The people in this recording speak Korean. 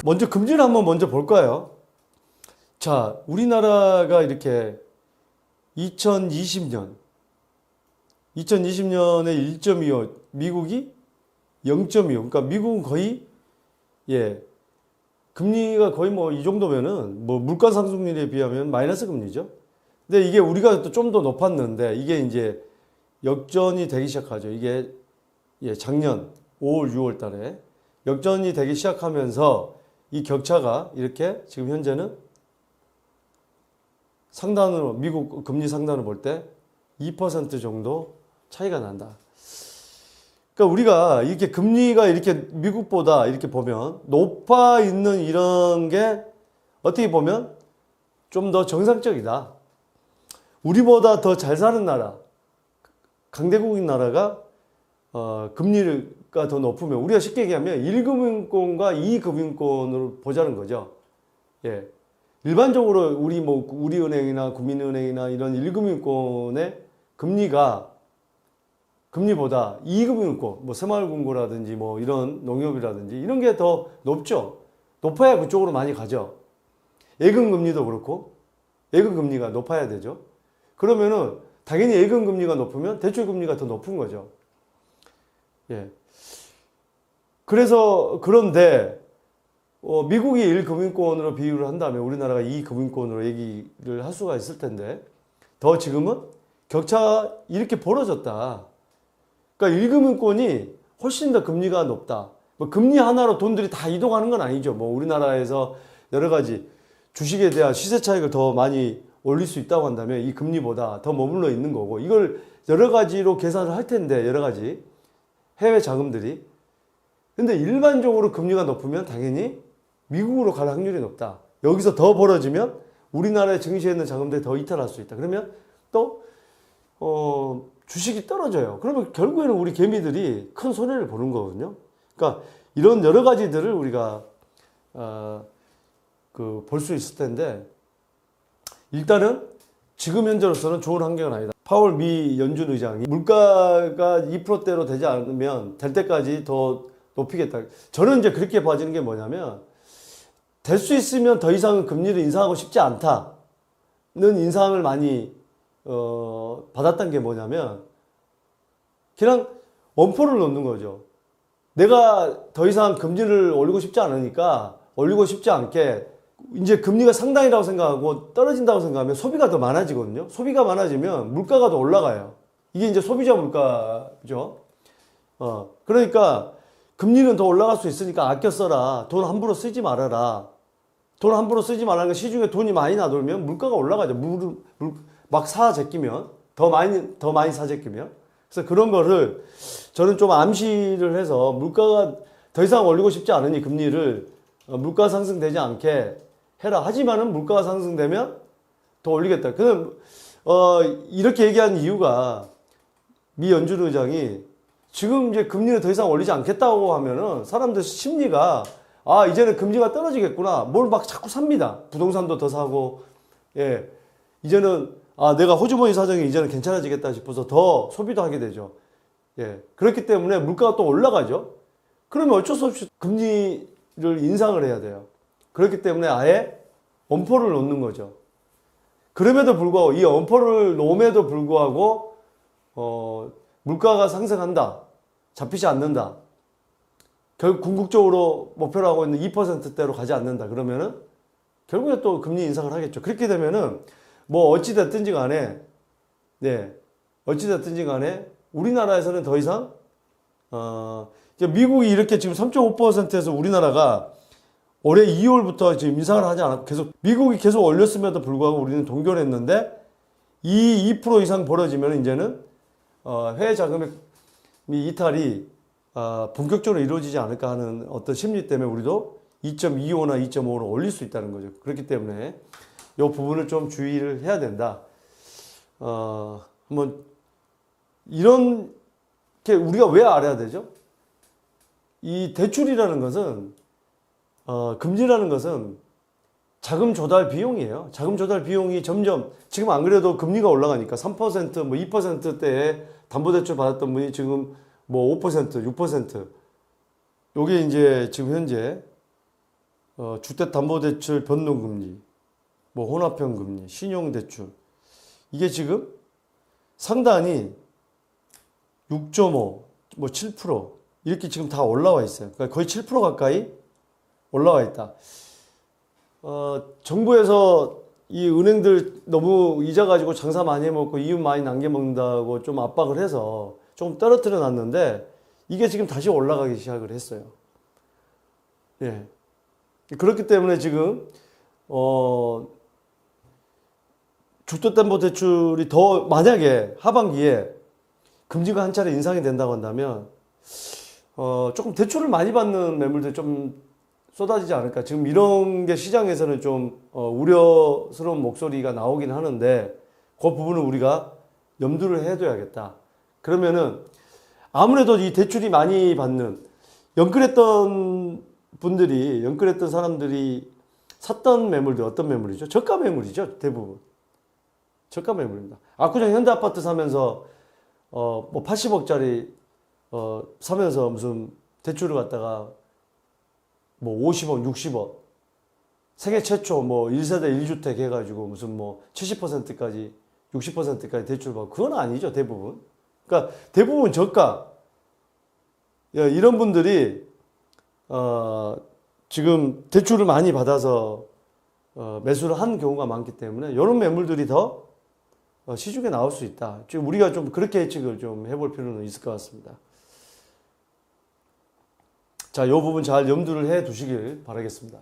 먼저 금리를 한번 먼저 볼까요? 자, 우리나라가 이렇게 2020년에 1.25, 미국이 0.25. 그러니까 미국은 거의 금리가 거의 뭐 이 정도면은 뭐 물가 상승률에 비하면 마이너스 금리죠. 근데 이게 우리가 또 좀 더 높았는데 이게 이제 역전이 되기 시작하죠. 이게 작년 5월, 6월 달에 역전이 되기 시작하면서 이 격차가 이렇게 지금 현재는 상단으로 미국 금리 상단을 볼 때 2% 정도 차이가 난다. 그러니까 우리가 이렇게 금리가 이렇게 미국보다 이렇게 보면 높아 있는 이런 게 어떻게 보면 좀 더 정상적이다. 우리보다 더 잘 사는 나라, 강대국인 나라가 금리가 더 높으면 우리가 쉽게 얘기하면 1금융권과 2금융권으로 보자는 거죠. 예. 일반적으로 우리은행이나 국민은행이나 이런 1금융권의 금리보다 2금융권, 뭐 새마을금고라든지 뭐 이런 농협이라든지 이런 게 더 높죠. 높아야 그쪽으로 많이 가죠. 예금금리도 그렇고 예금금리가 높아야 되죠. 그러면은 당연히 예금금리가 높으면 대출금리가 더 높은 거죠. 예. 그런데 미국이 1금융권으로 비유를 한다면 우리나라가 2금융권으로 얘기를 할 수가 있을 텐데 더 지금은 격차가 이렇게 벌어졌다. 그러니까 1금융권이 훨씬 더 금리가 높다. 뭐 금리 하나로 돈들이 다 이동하는 건 아니죠. 뭐 우리나라에서 여러 가지 주식에 대한 시세 차익을 더 많이 올릴 수 있다고 한다면 이 금리보다 더 머물러 있는 거고 이걸 여러 가지로 계산을 할 텐데 여러 가지 해외 자금들이. 근데 일반적으로 금리가 높으면 당연히 미국으로 갈 확률이 높다. 여기서 더 벌어지면 우리나라의 증시에 있는 자금들이 더 이탈할 수 있다. 그러면 또 주식이 떨어져요. 그러면 결국에는 우리 개미들이 큰 손해를 보는 거거든요. 그러니까 이런 여러 가지들을 우리가 볼 수 있을 텐데 일단은 지금 현재로서는 좋은 환경은 아니다. 파월 미 연준 의장이 물가가 2%대로 되지 않으면 될 때까지 더 높이겠다. 저는 이제 그렇게 봐지는 게 뭐냐면 될 수 있으면 더 이상 금리를 인상하고 싶지 않다는 인상을 많이 받았던 게 뭐냐면 그냥 엄포를 놓는 거죠. 내가 더 이상 금리를 올리고 싶지 않으니까 올리고 싶지 않게 이제 금리가 상당이라고 생각하고 떨어진다고 생각하면 소비가 더 많아지거든요. 소비가 많아지면 물가가 더 올라가요. 이게 이제 소비자 물가죠. 그러니까 금리는 더 올라갈 수 있으니까 아껴 써라. 돈 함부로 쓰지 말아라. 돈 함부로 쓰지 말라는 게 시중에 돈이 많이 나돌면 물가가 올라가죠. 막 사 제끼면 더 많이 사 제끼면. 그래서 그런 거를 저는 좀 암시를 해서 물가가 더 이상 올리고 싶지 않으니 금리를 물가 상승되지 않게 해라. 하지만은 물가가 상승되면 더 올리겠다. 그럼 이렇게 얘기한 이유가 미 연준 의장이 지금 이제 금리를 더 이상 올리지 않겠다고 하면은 사람들 심리가 이제는 금리가 떨어지겠구나. 뭘 막 자꾸 삽니다. 부동산도 더 사고, 이제는 내가 호주머니 사정이 이제는 괜찮아지겠다 싶어서 더 소비도 하게 되죠. 그렇기 때문에 물가가 또 올라가죠. 그러면 어쩔 수 없이 금리를 인상을 해야 돼요. 그렇기 때문에 아예 엄포를 놓는 거죠. 그럼에도 불구하고 이 엄포를 놓음에도 불구하고 물가가 상승한다. 잡히지 않는다. 결국 궁극적으로 목표로 하고 있는 2%대로 가지 않는다. 그러면은 결국에 또 금리 인상을 하겠죠. 그렇게 되면은 뭐 어찌됐든지 간에 우리나라에서는 더 이상 미국이 이렇게 지금 3.5%에서 우리나라가 올해 2월부터 지금 인상을 하지 않았고 미국이 계속 올렸음에도 불구하고 우리는 동결했는데 이 2% 이상 벌어지면 이제는 해외 자금의 이탈이 본격적으로 이루어지지 않을까 하는 어떤 심리 때문에 우리도 2.25나 2.5로 올릴 수 있다는 거죠. 그렇기 때문에 이 부분을 좀 주의를 해야 된다. 한번 이런 게 우리가 왜 알아야 되죠? 이 대출이라는 것은 금리라는 것은 자금 조달 비용이에요. 자금 조달 비용이 점점 지금 안 그래도 금리가 올라가니까 3% 뭐 2%대에 담보대출 받았던 분이 지금 뭐 5%, 6% 요게 이제 지금 현재 주택담보대출 변동금리, 뭐 혼합형금리, 신용대출 이게 지금 상단이 6.5, 뭐 7% 이렇게 지금 다 올라와 있어요. 그러니까 거의 7% 가까이 올라와 있다. 정부에서 이 은행들 너무 이자 가지고 장사 많이 해먹고 이윤 많이 남겨먹는다고 좀 압박을 해서 좀 떨어뜨려 놨는데 이게 지금 다시 올라가기 시작을 했어요. 예. 그렇기 때문에 지금, 주택담보대출이 더 만약에 하반기에 금리가 한 차례 인상이 된다고 한다면, 조금 대출을 많이 받는 매물들이 좀 쏟아지지 않을까. 지금 이런 게 시장에서는 좀 우려스러운 목소리가 나오긴 하는데 그 부분을 우리가 염두를 해둬야겠다. 그러면은 아무래도 이 대출이 많이 받는 연끌했던 사람들이 샀던 매물들 어떤 매물이죠? 저가 매물이죠. 대부분. 저가 매물입니다. 압구정 현대아파트 사면서 뭐 80억짜리 사면서 무슨 대출을 갖다가 뭐 50억, 60억 세계 최초 뭐 1세대 1주택 해가지고 무슨 뭐 70%까지 60%까지 대출 받고 그건 아니죠. 대부분. 그러니까 대부분 저가 이런 분들이 지금 대출을 많이 받아서 매수를 한 경우가 많기 때문에 이런 매물들이 더 시중에 나올 수 있다. 지금 우리가 좀 그렇게 예측을 좀 해볼 필요는 있을 것 같습니다. 자, 이 부분 잘 염두를 해 두시길 바라겠습니다.